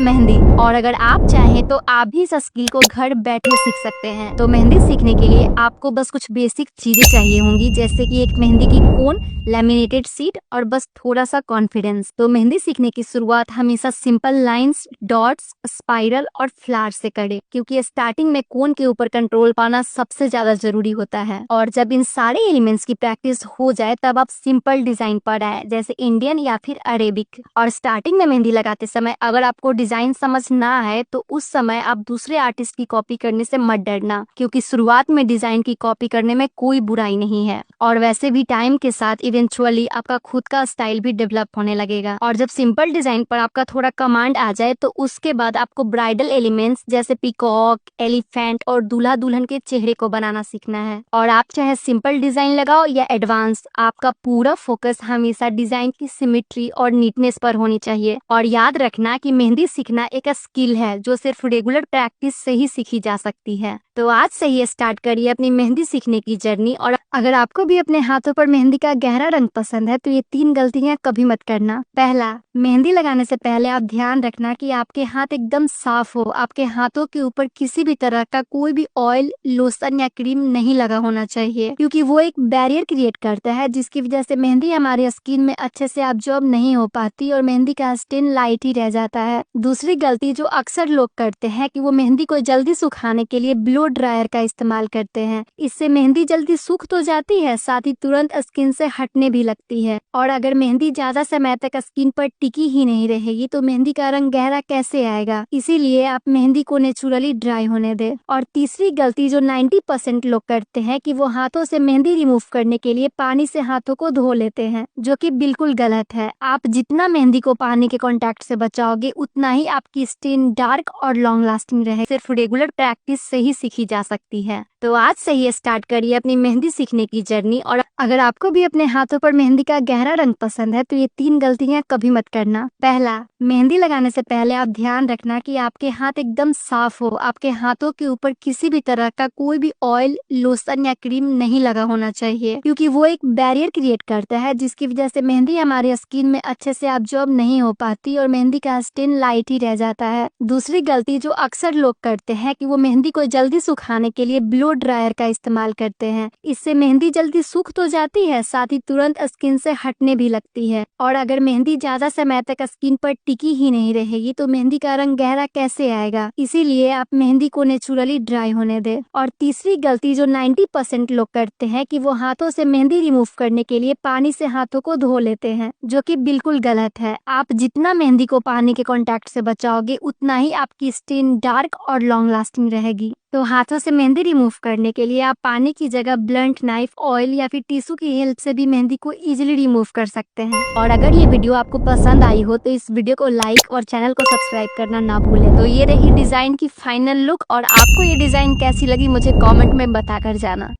मेहंदी। और अगर आप चाहें तो आप भी इस स्किल को घर बैठे सीख सकते हैं। तो मेहंदी सीखने के लिए आपको बस कुछ बेसिक चीजें चाहिए होंगी, जैसे कि एक मेहंदी की कोन, लैमिनेटेड शीट और बस थोड़ा सा कॉन्फिडेंस। तो मेहंदी सीखने की शुरुआत हमेशा सिंपल लाइंस, डॉट्स, स्पाइरल और फ्लावर से करें, क्योंकि स्टार्टिंग में कोन के ऊपर कंट्रोल पाना सबसे ज्यादा जरूरी होता है। और जब इन सारे एलिमेंट्स की प्रैक्टिस हो जाए तब आप सिंपल डिजाइन पर आए, जैसे इंडियन या फिर अरेबिक। और स्टार्टिंग में मेहंदी लगाते समय अगर आपको डिजाइन समझ ना आए तो उस समय आप दूसरे आर्टिस्ट की कॉपी करने से मत डरना, क्योंकि शुरुआत में डिजाइन की कॉपी करने में कोई बुराई नहीं है। और वैसे भी टाइम के साथ इवेंचुअली आपका खुद का स्टाइल भी डेवलप होने लगेगा। और जब सिंपल डिजाइन पर आपका थोड़ा कमांड आ जाए तो उसके बाद आपको ब्राइडल एलिमेंट्स जैसे पीकॉक, एलिफेंट और दूल्हा दुल्हन के चेहरे को बनाना सीखना है। और आप चाहे सिंपल डिजाइन लगाओ या एडवांस, आपका पूरा फोकस हमेशा डिजाइन की सिमेट्री और नीटनेस पर होनी चाहिए। और याद रखना कि मेहंदी सीखना एक स्किल है जो सिर्फ रेगुलर प्रैक्टिस से ही सीखी जा सकती है। तो आज से ही स्टार्ट करिए अपनी मेहंदी सीखने की जर्नी। और अगर आपको भी अपने हाथों पर मेहंदी का गहरा रंग पसंद है तो ये 3 गलतियां कभी मत करना। पहला, मेहंदी लगाने से पहले आप ध्यान रखना कि आपके हाथ एकदम साफ हो। आपके हाथों के ऊपर किसी भी तरह का कोई भी ऑयल, लोशन या क्रीम नहीं लगा होना चाहिए, क्योंकि वो एक बैरियर क्रिएट करता है जिसकी वजह से मेहंदी हमारे स्किन में अच्छे से अब्जॉर्ब नहीं हो पाती और मेहंदी का स्टेन लाइट ही रह जाता है। दूसरी गलती जो अक्सर लोग करते हैं कि वो मेहंदी को जल्दी सुखाने के लिए ब्लो ड्रायर का इस्तेमाल करते हैं। इससे मेहंदी जल्दी सूख तो जाती है, साथ ही तुरंत स्किन से हटने भी लगती है। और अगर मेहंदी ज्यादा समय तक स्किन पर टिकी ही नहीं रहेगी तो मेहंदी का रंग गहरा कैसे आएगा। इसीलिए आप मेहंदी को नेचुरली ड्राई होने दें। और तीसरी गलती जो 90% लोग करते हैं कि वो हाथों से मेहंदी रिमूव करने के लिए पानी से हाथों को धो लेते हैं, जो कि बिल्कुल गलत है। आप जितना मेहंदी को पानी के कांटेक्ट से बचाओगे उतना ही आपकी स्किन डार्क और लॉन्ग लास्टिंग रहे। सिर्फ रेगुलर प्रैक्टिस से ही सीखी जा सकती है। तो आज से ही स्टार्ट करिए अपनी मेहंदी सीखने की जर्नी। और अगर आपको भी अपने हाथों पर मेहंदी का गहरा रंग पसंद है तो ये 3 गलतियां कभी मत करना। पहला, मेहंदी लगाने से पहले आप ध्यान रखना कि आपके हाथ एकदम साफ हो। आपके हाथों के ऊपर किसी भी तरह का कोई भी ऑयल, लोशन या क्रीम नहीं लगा होना चाहिए, क्योंकि वो एक बैरियर क्रिएट करता है जिसकी वजह से मेहंदी हमारे स्किन में अच्छे से अब्जॉर्ब नहीं हो पाती और मेहंदी का स्टेन लाइट ही रह जाता है। दूसरी गलती जो अक्सर लोग करते हैं कि वो मेहंदी को जल्दी सुखाने के लिए ब्लो ड्रायर का इस्तेमाल करते हैं। इससे मेहंदी जल्दी सूख तो जाती है, साथ ही तुरंत स्किन से हटने भी लगती है। और अगर मेहंदी ज्यादा समय तक स्किन पर टिकी ही नहीं रहेगी तो मेहंदी का रंग गहरा कैसे आएगा। इसीलिए आप मेहंदी को नेचुरली ड्राई होने दें। और तीसरी गलती जो 90% लोग करते हैं कि वो हाथों से मेहंदी रिमूव करने के लिए पानी से हाथों को धो लेते हैं, जो कि बिल्कुल गलत है। आप जितना मेहंदी को पानी के कांटेक्ट से बचाओगे उतना ही आपकी स्किन डार्क और लॉन्ग लास्टिंग रहेगी। तो हाथों से मेहंदी रिमूव करने के लिए आप पानी की जगह ब्लंट नाइफ, ऑयल या फिर टिश्यू की हेल्प से भी मेहंदी को इजीली रिमूव कर सकते हैं। और अगर ये वीडियो आपको पसंद आई हो तो इस वीडियो को लाइक और चैनल को सब्सक्राइब करना ना भूलें। तो ये रही डिजाइन की फाइनल लुक, और आपको ये डिजाइन कैसी लगी मुझे कमेंट में बताकर जाना।